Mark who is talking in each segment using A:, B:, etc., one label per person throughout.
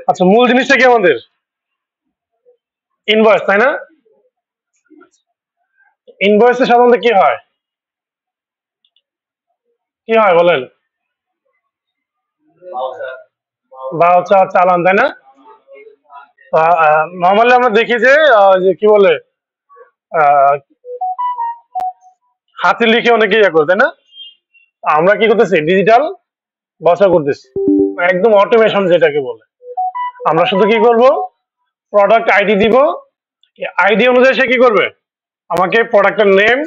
A: আচ্ছা, মূল জিনিসটা কি আমাদের ইনভয়েস, তাই না? ইনভয়েসে সাধারণত কি হয়, কি হয় বলেন? ভাউচার, চালান, তাই না? নর্মালি আমরা দেখি যে যে কি বলে আহ, হাতে লিখে অনেকে ইয়ে করে, তাই না? আমরা কি করতেছি, ডিজিটাল ভাউচার করতেছি, একদম অটোমেশন যেটাকে বলে। আমরা শুধু কি করব, প্রোডাক্ট আইডি দিব, আইডি অনুযায়ী সে কি করবে, আমাকে প্রোডাক্টের নেম,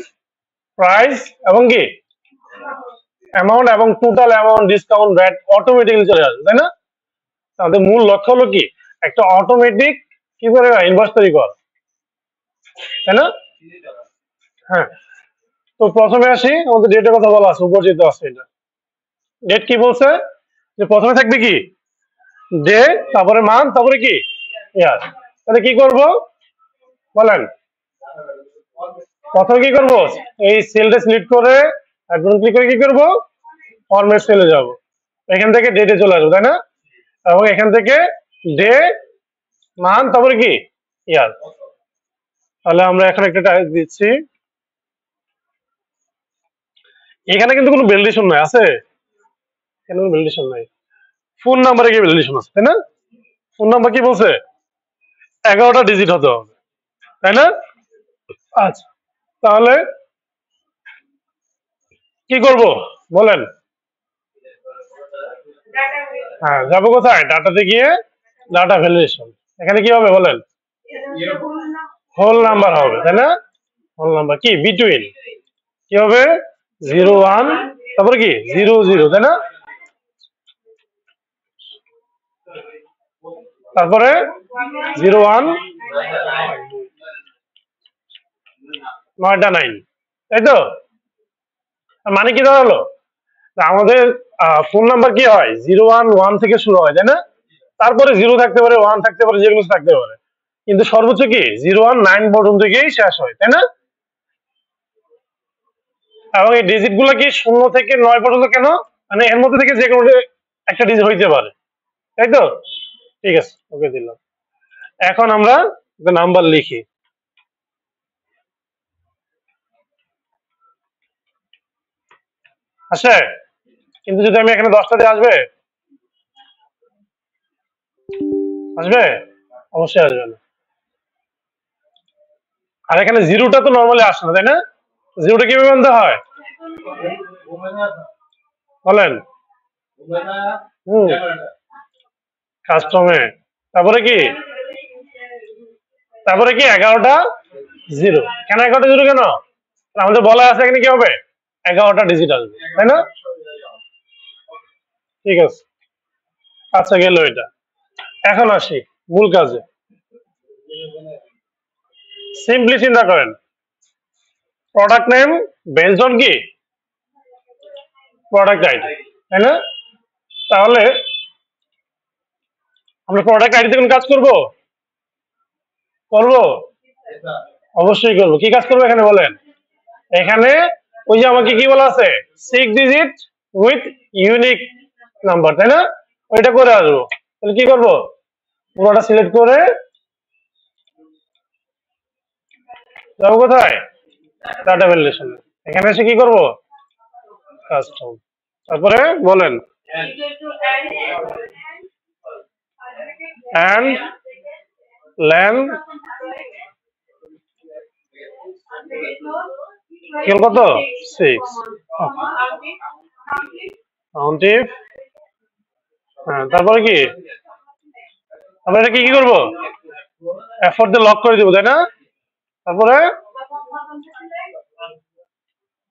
A: প্রাইস এবং কি অ্যামাউন্ট এবং total amount, discount, VAT automatically চলে আসবে, তাই না? তাদের মূল লক্ষ্য হলো কি, একটা অটোমেটিক কি করে ইনভয়েস তৈরি কর, তাই না? হ্যাঁ। তো প্রথমে আসি, আমাদের ডেটের কথা বলা আছে, উপর্যিত আছে এটা। ডেট কি বলছে, যে প্রথমে থাকবে কি ডে, তারপরে মান্থ, তারপরে কি ইয়ার। তাহলে কি করব বলেন, প্রথমে কি করব, এই সেলটা সিলেক্ট করে একদম ক্লিক করে কি করব, ফরম্যাট সেলে যাব, এখান থেকে ডেটে চলে আসবো, তাই না? এবং এখান থেকে ডে, মান্থ, তারপরে কি ইয়ার। তাহলে আমরা এখন একটা টাইপ দিচ্ছি, এখানে কিন্তু কোনো ভ্যালিডেশন নাই, আছে? এখানে কোনো ভ্যালিডেশন নাই, ফোন নাম্বারে কি ভ্যালিডেশন আছে, তাই না? ফোন নাম্বার কি বলছে, 11টা ডিজিট হতে হবে, তাই না? আচ্ছা, তাহলে কি করব বলেন? হ্যাঁ, যাবো কোথায়, ডাটাতে গিয়ে ডাটা ভ্যালিডেশন। এখানে কি হবে বলেন, হোল নাম্বার হবে, তাই না? হোল নাম্বার কি বিটুইন, কি হবে 01, তারপরে কি 00, তাই না? তারপরে 01, 9টা 9, তাই তো? মানে কি দাঁড়ালো, আমাদের ফোন নাম্বার কি হয় 01, 1 থেকে শুরু হয়, তাই না? তারপরে 0 থাকতে পারে, 1 থাকতে পারে, যে কোনো থাকতে পারে, কিন্তু সর্বোচ্চ কি 01, 9 পর্যন্ত গিয়েই শেষ হয়, তাই না? এবং এই ডিজিট গুলো কি 0 থেকে 9 পর্যন্ত, কেন, মানে এর মধ্যে থেকে যে কোনো একটা ডিজিট হইতে পারে, তাই তো? ঠিক আছে, ওকে দিলাম। এখন আমরা নাম্বার লিখি, আসে? কিন্তু যদি আমি এখানে 10টা দিয়ে আসবে, আসবে? অবশ্যই আসবে না। আর এখানে জিরোটা তো নর্মালি আসে না, তাই না? জিরোটা কিভাবে আনতে হয় বলেন? হুম, কাস্টমে, তারপরে কি, তারপরে কি 11টা জিরো। কেন 11টা জিরো, কেন, আমাদের বলা আছে এখানে কি হবে, 11টা ডিজিট আসবে, তাই না? ঠিক আছে, আচ্ছা গেল এটা। এখন আসি মূল কাজে। সিম্পলি চিন্তা করেন, প্রোডাক্ট নেম বেসড অন কি প্রোডাক্ট আইডি, তাই না? তাহলে আমরা প্রোডাক্ট আইডিতে কোন কাজ করব, করব, অবশ্যই করব। কি কাজ করবো এখানে বলেন? এখানে ওই যে আমাকে কি বলা আছে, 6 ডিজিট উইথ ইউনিক নাম্বার, তাই না? ওইটা করে আসবো। তাহলে কি করব, পুরোটা সিলেক্ট করে যাবো কোথায়, ডাটা ভ্যালিডেশন। এখানে এসে কি করব, কাস্টম, তারপরে বলেন অ্যান্ড ল্যান কেল কত 6, কাউন্টিভ। হ্যাঁ, তারপরে কি, আমরা এটা কি কি করবো, এফোর্ট দিয়ে লক করে দিব, তাই না? তারপরে,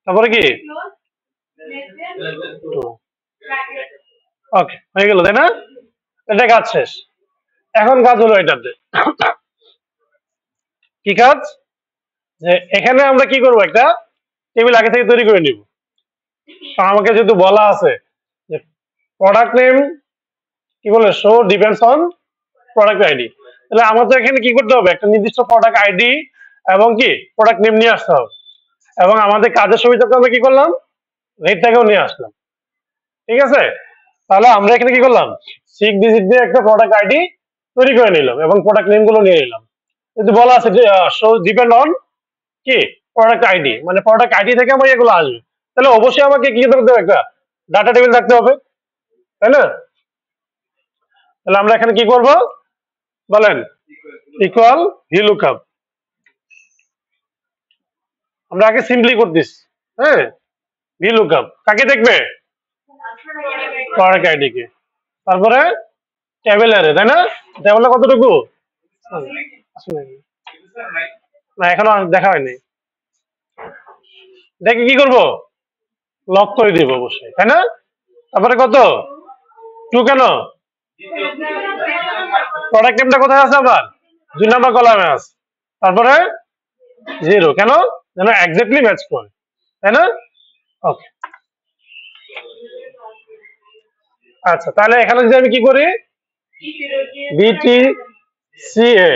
A: তারপরে কি, ওকে, হয়ে গেল, তাই না? এটা কাজ শেষ। এখন কাজ হলো এটাতে, কি কাজ, যে এখানে আমরা কি করব, একটা টেবিল আগে থেকে তৈরি করে নিব। আমাকে যেহেতু বলা আছে যে প্রোডাক্ট নেম কি বলে, show depends on product ID, তাহলে আমাদের এখানে কি করতে হবে, একটা নির্দিষ্ট প্রোডাক্ট আইডি এবং কি প্রোডাক্ট নেম নিয়ে আসতে হবে। এবং আমাদের কাজের সুবিধাতে আমরা কি করলাম, রেটটাকেও নিয়ে আসলাম, ঠিক আছে? তাহলে আমরা এখানে কি করলাম, 6 ডিজিট দিয়ে একটা প্রোডাক্ট আইডি তৈরি করে নিলাম এবং প্রোডাক্ট নেম গুলো নিয়ে নিলাম। কিন্তু বলা আছে যে ডিপেন্ড অন কি প্রোডাক্ট আইডি, মানে প্রোডাক্ট আইডি থেকে আমার এগুলো আসবে। তাহলে অবশ্যই আমাকে কি করতে হবে, একটা ডাটা টেবিল রাখতে হবে, তাই না? তাহলে আমরা এখানে কি করব বলেন, ইকুয়াল VLOOKUP। আমরা আগে সিম্পলি করতেছি, হ্যাঁ, VLOOKUP কাকে দেখবে, প্রোডাক্ট আইডি কে। তারপরে টেবিল অ্যারে, তাই না? টেবিলটা কতটুকু, আসলে না এখনো দেখা হয়নি, দেখে কি করব, লক করে দিব অবশ্যই, তাই না? তারপরে কত, 2 কেন, প্রোডাক্ট নেমটা কোথায় আছে আবার, 2 নাম্বার কলামে আছে। তারপরে 0 কেন, যেন এক্স্যাক্টলি ম্যাচ করে, তাই না? ওকে, আচ্ছা তাহলে এখানে যদি আমি কি করি, BTCA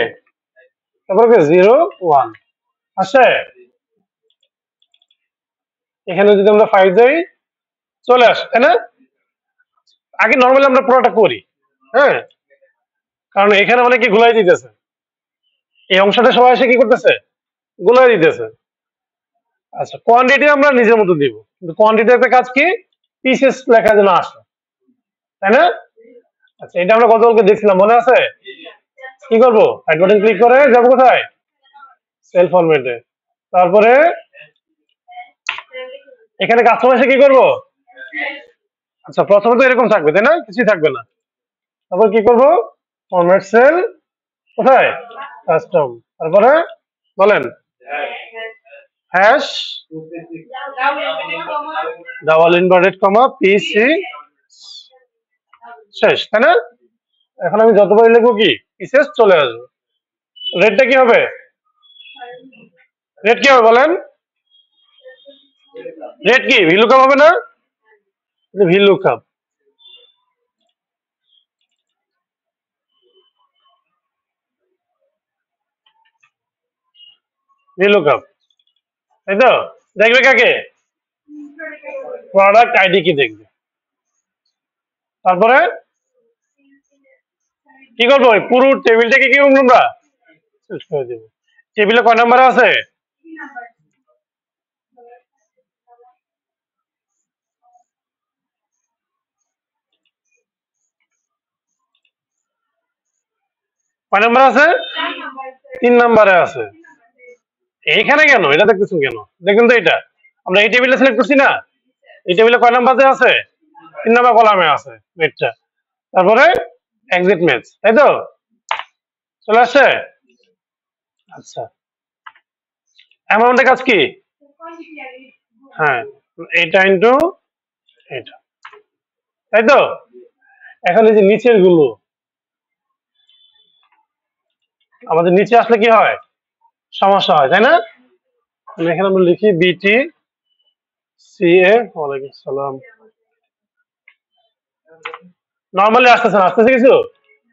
A: তারপরে 01 আসে, এখানে যদি আমরা 5 দেই চলে আসে, তাই না? আগে নর্মালি আমরা পুরোটা করি, হ্যাঁ, কারণ এখানে অনেকে গুলাই দিতেছে, এই অংশটা সবাই এসে কি করতেছে, গুলাই দিতেছে। আচ্ছা কোয়ান্টিটি আমরা নিজের মতো দিব, কিন্তু কোয়ান্টিটি একটা কাজ কি, পিসেস লেখা যেন আসে, তাই না? আচ্ছা এটা আমরা গতকালকে দেখছিলাম, মনে আছে? কি করবো, রাইট বাটন ক্লিক করে যাবো কোথায়, সেল ফরম্যাটে। তারপরে এখানে কাস্টমার এসে কি করবো, আচ্ছা প্রথমে তো এরকম থাকবে, তাই না, কিছুই থাকবে না। তারপর কি করবো, ফরম্যাট সেল কোথায়, কাস্টম। তারপরে বলেন হ্যাশ ডাবল ইনভার্টেড কমা পিসি শেষ, তাই না? এখন আমি যতবার লিখবো কি পিসেস চলে আসবে। রেটটা কি হবে, রেট কি হবে বলেন, রেট কি VLOOKUP হবে না, VLOOKUP VLOOKUP, তাই তো? দেখবে কাকে, প্রোডাক্ট আইডি কি দেখবে। তারপরে কি করবো, ওই পুরো টেবিলটাকে কি করবো আমরা, শেষ করে দেবো। টেবিলে কয় নাম্বার আছে, কয় নাম্বার আছে, 3 নাম্বারে আছে। এইখানে কেন, এটা দেখতেছেন কেন, দেখুন তো এটা আমরা এই টেবিলে সিলেক্ট করছি না, এই টেবিলে কয় নাম্বারে আছে, 3 নাম্বার কলামে আছে রেটটা। তারপরে এক্সিট ম্যাচ, তাই তো, চলে আসছে। আচ্ছা অ্যামাউন্টের কাজ কি, হ্যাঁ এটা ইন্টু এটা, তাই তো? এখন এই যে নিচের গুলো আমাদের নিচে আসলে কি হয়, সমস্যা হয়, তাই না? এখানে আমরা লিখি BTCA, ওয়ালাইকুম সালাম। নর্মালি আসতেছে না, আসতেছে কিছু,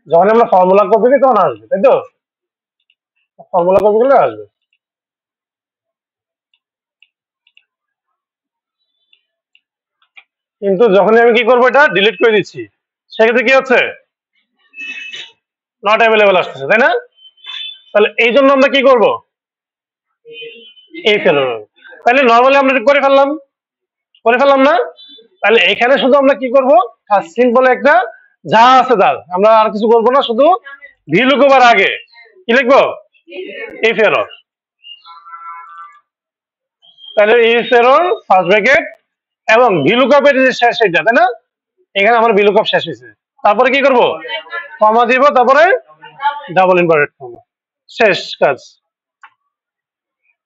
A: যখন আমরা ফর্মুলা কপি দিই তখন আসবে, তাই তো? ফর্মুলা কপি করলে আসবে। কিন্তু যখনই আমি কি করবো, এটা ডিলিট করে দিচ্ছি, সেক্ষেত্রে কি হচ্ছে, নট অ্যাভেলেবল আসতেছে, তাই না? তাহলে এই জন্য আমরা কি করব, এই ফেরত, তাহলে নর্মালি আমরা এটা করে ফেললাম না। তাহলে এখানে শুধু আমরা কি করব, সিম্পল একটা যা আছে তার, আমরা আর কিছু করবো না, শুধু VLOOKUP এর আগে কি লিখবো, এই ফেরত। তাহলে এই ফেরত ফার্স্ট ব্র্যাকেট এবং VLOOKUP এর যে শেষ এটা, তাই না? এখানে আমার VLOOKUP শেষ হয়েছে। তারপরে কি করব, কমা দিব, তারপরে ডাবল ইনভার্টেড কমা, শেষ কাজ।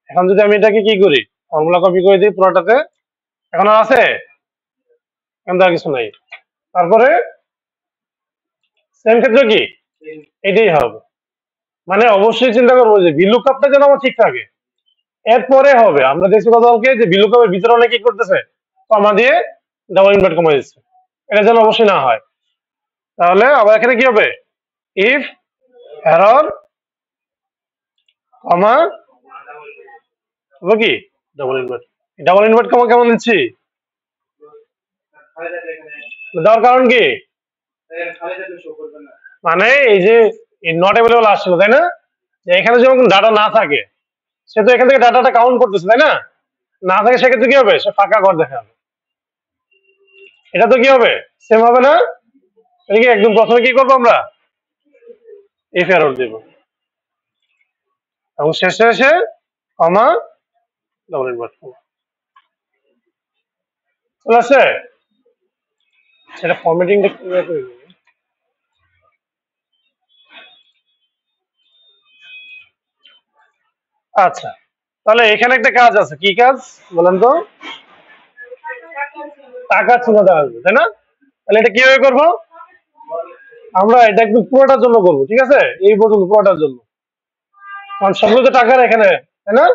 A: এখন যদি আমি এটাকে কি করি, ফর্মুলা কপি করে দিই পুরোটাতে, এখন আর আছে, এখন তো আর কিছু নাই। তারপরে সেম ক্ষেত্রে কি এটাই হবে, মানে অবশ্যই চিন্তা করবো যে VLOOKUP-টা যেন আমার ঠিক থাকে। এরপরে হবে, আমরা দেখছি গতকালকে যে VLOOKUP এর ভিতরে অনেক কি করতেছে, কমা দিয়ে ডাবল ইনভার্ট কমা দিচ্ছে, এটা যেন অবশ্যই না হয়। তাহলে আবার এখানে কি হবে, ইফ এরর কমা হবে কি double invert, double invert comma কেমন দিচ্ছি, দেওয়ার কারণ কি? মানে এই যে নট অ্যাভেলেবল আসছিল, তাই না? যে এখানে যখন ডাটা না থাকে, সে তো এখান থেকে ডাটাটা কাউন্ট করতেছে, তাই না? না থাকে সেক্ষেত্রে কি হবে? সে ফাঁকা ঘর দেখাবে। এটা তো কি হবে? সেম হবে না? এদিকে একদম প্রথমে কি করবো আমরা? ইফ এরর দিব, এবং শেষে এসে কমা ডবল ইনভার্ট করবো। চলে আসছে? সেটা ফরম্যাটিংটা কিভাবে করবো? আচ্ছা, তাহলে এখানে একটা কাজ আছে। কি কাজ বলেন তো? টাকা চিহ্ন দেওয়া আসবে, তাই না? তাহলে এটা কিভাবে করবো? আমরা এটা একদম পুরোটার জন্য করবো, ঠিক আছে? এই পর্যন্ত পুরোটার জন্য, কারণ সবগুলো তো টাকার এখানে, তাই না?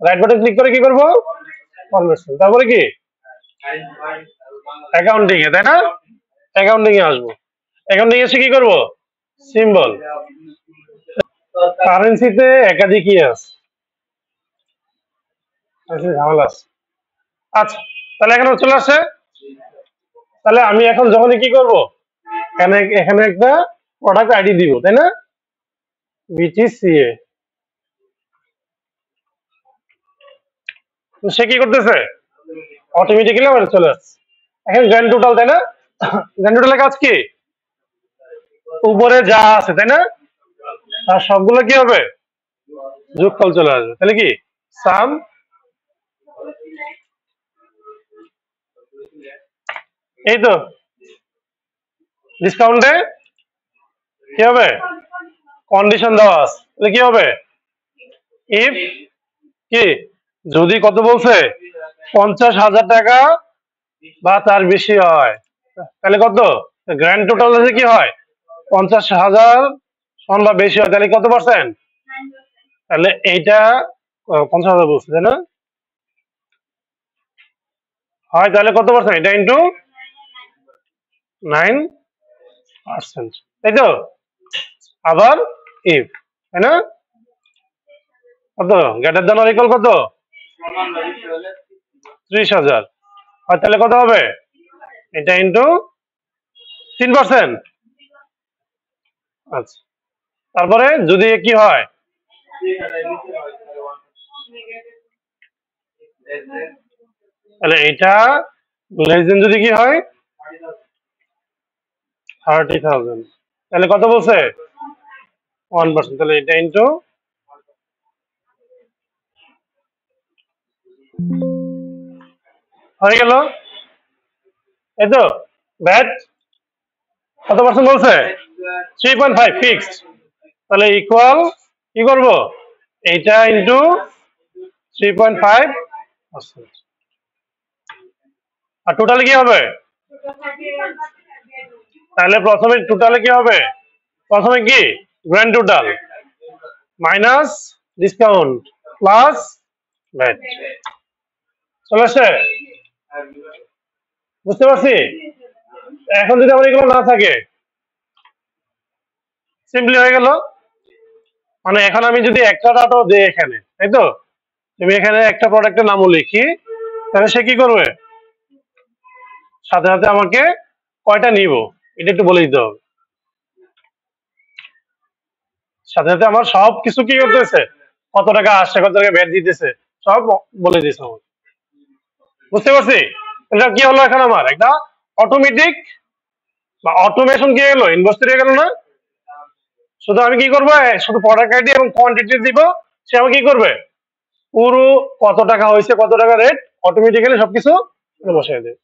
A: রাইট বাটন ক্লিক করে কি করবো? Format sell. তারপরে কি? অ্যাকাউন্টিং এ, তাই না? অ্যাকাউন্টিং এ আসবো। অ্যাকাউন্টিং এসে কি করবো? সিম্বল। কারেন্সিতে একাধিক কি আছে? ঝামেলা আছে। আচ্ছা, তাহলে এখানে চলে আসে। তাহলে আমি এখন যখনই কি করব, এখানে এখানে একটা প্রোডাক্ট আইডি দিব, তাই না? বিটিসিএ। তো সে কি করতেছে? অটোমেটিক্যালি আমার চলে আসছে। এখন গ্র্যান্ড টোটাল, তাই না? গ্র্যান্ড টোটালের কাজ কি? উপরে যা আছে, তাই না? আর সবগুলো কি হবে? যোগফল চলে আসবে। তাহলে কি? সাম। এই তো ডিসকাউন্টে কি হবে? কন্ডিশন দেওয়া আছে। তাহলে কি হবে? ইফ কি, যদি কত বলছে? 50,000 টাকা বা তার বেশি হয়, তাহলে কত? গ্র্যান্ড টোটাল যদি কি হয়? 50,000 সমান বা বেশি হয়, তাহলে কত পার্সেন্ট? তাহলে এইটা 50,000 বলছে, তাই না? হয় তাহলে কত পার্সেন্ট? এটা ইন্টু 9%, তাই তো? আবার ইফ, তাই না? কত? গ্রেটার দ্যান অর ইকুয়াল কত? 30,000। হয় তাহলে কত হবে? এটা ইন্টু 3%। আচ্ছা, তারপরে যদি কি হয়? তাহলে এটা লেস দেন যদি কি হয়? 30,000। তাহলে কত বলছে? 1%। তাহলে এটা ইন্টু, হয়ে গেল, এই তো। ব্যাট কত পার্সেন্ট বলছে? 3.5 ফিক্সড। তাহলে ইকুয়াল কি করব? এইটা ইন্টু 3.5%। আর টোটালে কি হবে? তাহলে প্রথমে টোটালে কি হবে? প্রথমে কি? Grand total minus discount plus VAT. চলে আসছে? বুঝতে পারছি? এখন যদি আমার এগুলো না থাকে, সিম্পলি হয়ে গেল। মানে এখন আমি যদি একটা ডাটাও দিই এখানে, তাই তো? তুমি এখানে একটা প্রোডাক্টের নামও লিখি, তাহলে সে কি করবে? সাথে সাথে আমাকে কয়টা নিব এটা একটু বলে দিতে হবে। সাথে সাথে আমার সব কিছু কি করতেছে? কত টাকা আসছে, কত টাকা ভ্যাট দিতেছে, সব বলে দিয়েছে আমার। বুঝতে পারছি? এটা কি হলো? এখন আমার একটা অটোমেটিক বা অটোমেশন কি গেল? ইনভয়েস তৈরি হয়ে গেল না? শুধু আমি কি করবো? শুধু প্রোডাক্ট আইডি এবং কোয়ান্টিটি দিব, সে আমাকে কি করবে? পুরো কত টাকা হয়েছে, কত টাকা রেট, অটোমেটিক্যালি সবকিছু বসিয়ে দেবে।